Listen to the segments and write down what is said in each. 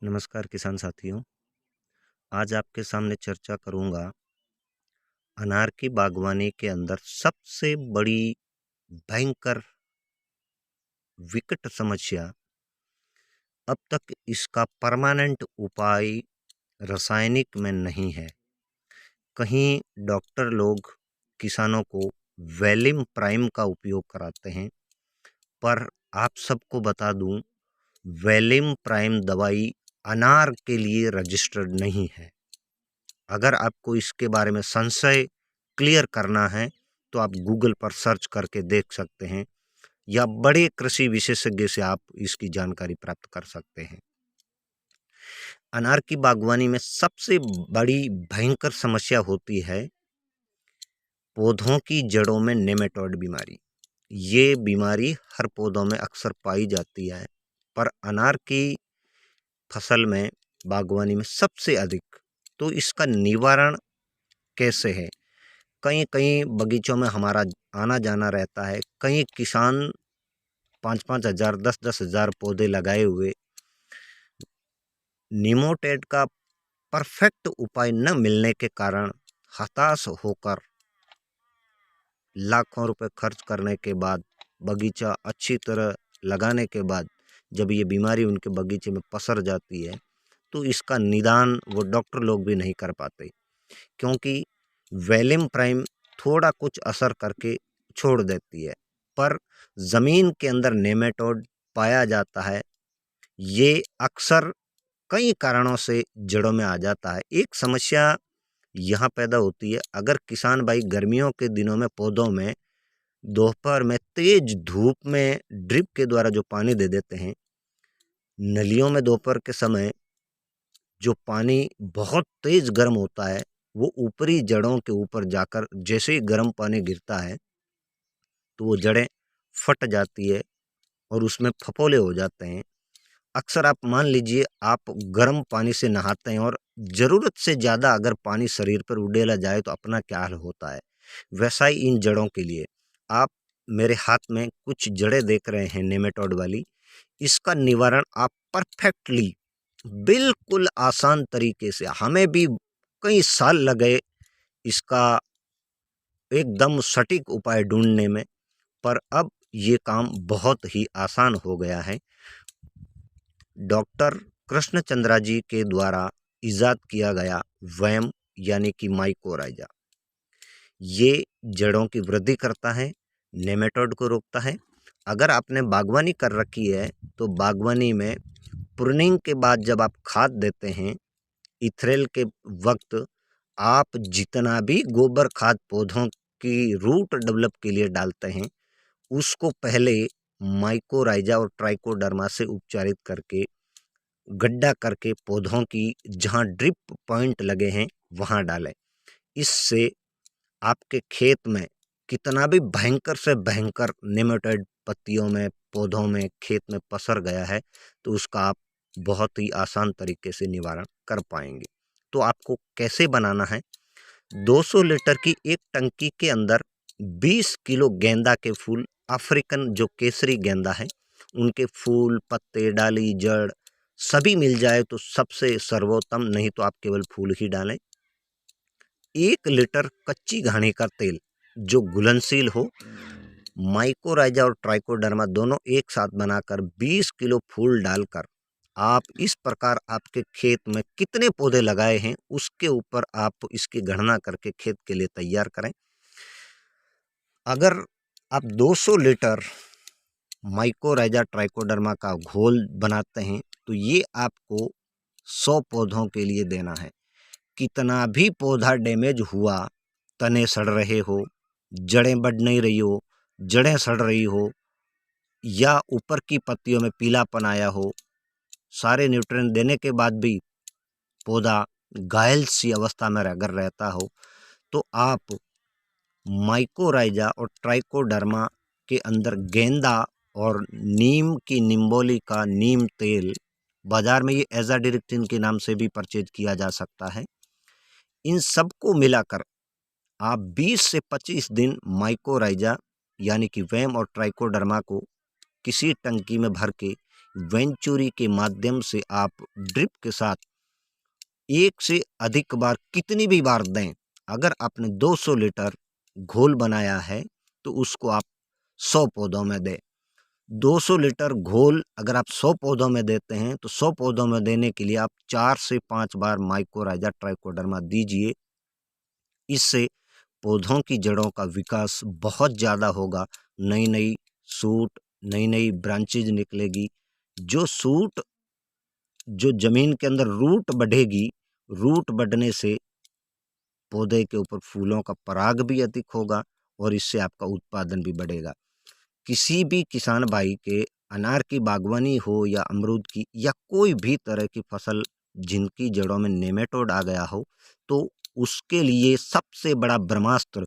नमस्कार किसान साथियों। आज आपके सामने चर्चा करूंगा अनार की बागवानी के अंदर सबसे बड़ी भयंकर विकट समस्या। अब तक इसका परमानेंट उपाय रासायनिक में नहीं है। कहीं डॉक्टर लोग किसानों को वैलिम प्राइम का उपयोग कराते हैं, पर आप सबको बता दूं, वैलिम प्राइम दवाई अनार के लिए रजिस्टर्ड नहीं है। अगर आपको इसके बारे में संशय क्लियर करना है तो आप गूगल पर सर्च करके देख सकते हैं, या बड़े कृषि विशेषज्ञ से आप इसकी जानकारी प्राप्त कर सकते हैं। अनार की बागवानी में सबसे बड़ी भयंकर समस्या होती है पौधों की जड़ों में नेमेटोड बीमारी। ये बीमारी हर पौधों में अक्सर पाई जाती है, पर अनार की फसल में बागवानी में सबसे अधिक। तो इसका निवारण कैसे है? कई कई बगीचों में हमारा आना जाना रहता है। कई किसान 5-5 हज़ार 10-10 हज़ार पौधे लगाए हुए, निमोटेड का परफेक्ट उपाय न मिलने के कारण हताश होकर लाखों रुपए खर्च करने के बाद, बगीचा अच्छी तरह लगाने के बाद जब ये बीमारी उनके बगीचे में पसर जाती है तो इसका निदान वो डॉक्टर लोग भी नहीं कर पाते, क्योंकि वैलिम प्राइम थोड़ा कुछ असर करके छोड़ देती है, पर ज़मीन के अंदर नेमेटोड पाया जाता है। ये अक्सर कई कारणों से जड़ों में आ जाता है। एक समस्या यहाँ पैदा होती है, अगर किसान भाई गर्मियों के दिनों में पौधों में दोपहर में तेज धूप में ड्रिप के द्वारा जो पानी दे देते हैं, नलियों में दोपहर के समय जो पानी बहुत तेज गर्म होता है, वो ऊपरी जड़ों के ऊपर जाकर जैसे ही गर्म पानी गिरता है तो वो जड़ें फट जाती है और उसमें फफोले हो जाते हैं। अक्सर आप मान लीजिए आप गर्म पानी से नहाते हैं और ज़रूरत से ज़्यादा अगर पानी शरीर पर उड़ेला जाए तो अपना क्या हाल होता है, वैसा ही इन जड़ों के लिए। आप मेरे हाथ में कुछ जड़ें देख रहे हैं नेमेटोड वाली। इसका निवारण आप परफेक्टली, बिल्कुल आसान तरीके से, हमें भी कई साल लगे इसका एकदम सटीक उपाय ढूंढने में, पर अब ये काम बहुत ही आसान हो गया है। डॉक्टर कृष्णचंद्रा जी के द्वारा इजाद किया गया वैम यानी कि माइकोराइजा, ये जड़ों की वृद्धि करता है, नेमेटोड को रोकता है। अगर आपने बागवानी कर रखी है तो बागवानी में प्रूनिंग के बाद जब आप खाद देते हैं, इथ्रेल के वक्त आप जितना भी गोबर खाद पौधों की रूट डेवलप के लिए डालते हैं, उसको पहले माइकोराइजा और ट्राइकोडर्मा से उपचारित करके गड्ढा करके पौधों की जहाँ ड्रिप पॉइंट लगे हैं वहाँ डालें। इससे आपके खेत में कितना भी भयंकर से भयंकर नेमेटोड पत्तियों में, पौधों में, खेत में पसर गया है तो उसका आप बहुत ही आसान तरीके से निवारण कर पाएंगे। तो आपको कैसे बनाना है? 200 लीटर की एक टंकी के अंदर 20 किलो गेंदा के फूल, अफ्रीकन जो केसरी गेंदा है, उनके फूल, पत्ते, डाली, जड़ सभी मिल जाए तो सबसे सर्वोत्तम, नहीं तो आप केवल फूल ही डालें। 1 लीटर कच्ची घानी का तेल जो घुलनशील हो, माइकोराइजा और ट्राइकोडर्मा दोनों एक साथ बनाकर 20 किलो फूल डालकर आप इस प्रकार आपके खेत में कितने पौधे लगाए हैं उसके ऊपर आप इसकी गणना करके खेत के लिए तैयार करें। अगर आप 200 लीटर माइकोराइजा ट्राइकोडर्मा का घोल बनाते हैं तो ये आपको 100 पौधों के लिए देना है। कितना भी पौधा डैमेज हुआ, तने सड़ रहे हो, जड़ें बढ़ नहीं रही हो, जड़ें सड़ रही हो, या ऊपर की पत्तियों में पीलापन आया हो, सारे न्यूट्रिएंट देने के बाद भी पौधा घायल सी अवस्था में अगर रहता हो, तो आप माइकोराइजा और ट्राइकोडर्मा के अंदर गेंदा और नीम की निम्बोली का नीम तेल, बाजार में ये एजाडिरेक्टिन के नाम से भी परचेज किया जा सकता है। इन सबको मिलाकर आप 20 से 25 दिन माइकोराइजा यानी कि वैम और ट्राइकोडर्मा को किसी टंकी में भर के वेंचुरी के माध्यम से आप ड्रिप के साथ एक से अधिक बार कितनी भी बार दें। अगर आपने 200 लीटर घोल बनाया है तो उसको आप 100 पौधों में दें। 200 लीटर घोल अगर आप 100 पौधों में देते हैं तो 100 पौधों में देने के लिए आप 4 से 5 बार माइकोराइजा ट्राइकोडर्मा दीजिए। इससे पौधों की जड़ों का विकास बहुत ज़्यादा होगा। नई नई सूट, नई नई ब्रांचेज निकलेगी। जो जमीन के अंदर रूट बढ़ेगी, रूट बढ़ने से पौधे के ऊपर फूलों का पराग भी अधिक होगा और इससे आपका उत्पादन भी बढ़ेगा। किसी भी किसान भाई के अनार की बागवानी हो या अमरूद की या कोई भी तरह की फसल जिनकी जड़ों में नेमेटोड आ गया हो, तो उसके लिए सबसे बड़ा ब्रह्मास्त्र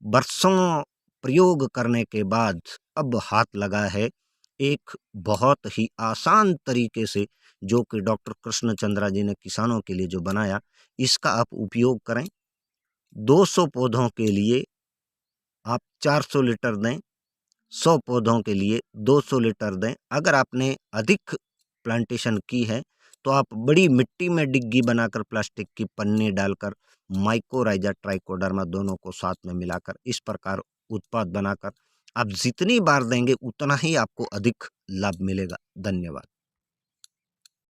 बरसों प्रयोग करने के बाद अब हाथ लगा है। एक बहुत ही आसान तरीके से जो कि डॉक्टर कृष्ण चंद्रा जी ने किसानों के लिए जो बनाया, इसका आप उपयोग करें। 200 पौधों के लिए आप 400 लीटर दें, 100 पौधों के लिए 200 लीटर दें। अगर आपने अधिक प्लांटेशन की है तो आप बड़ी मिट्टी में डिग्गी बनाकर प्लास्टिक की पन्नी डालकर माइकोराइजा ट्राइकोडर्मा दोनों को साथ में मिलाकर इस प्रकार उत्पाद बनाकर आप जितनी बार देंगे उतना ही आपको अधिक लाभ मिलेगा। धन्यवाद।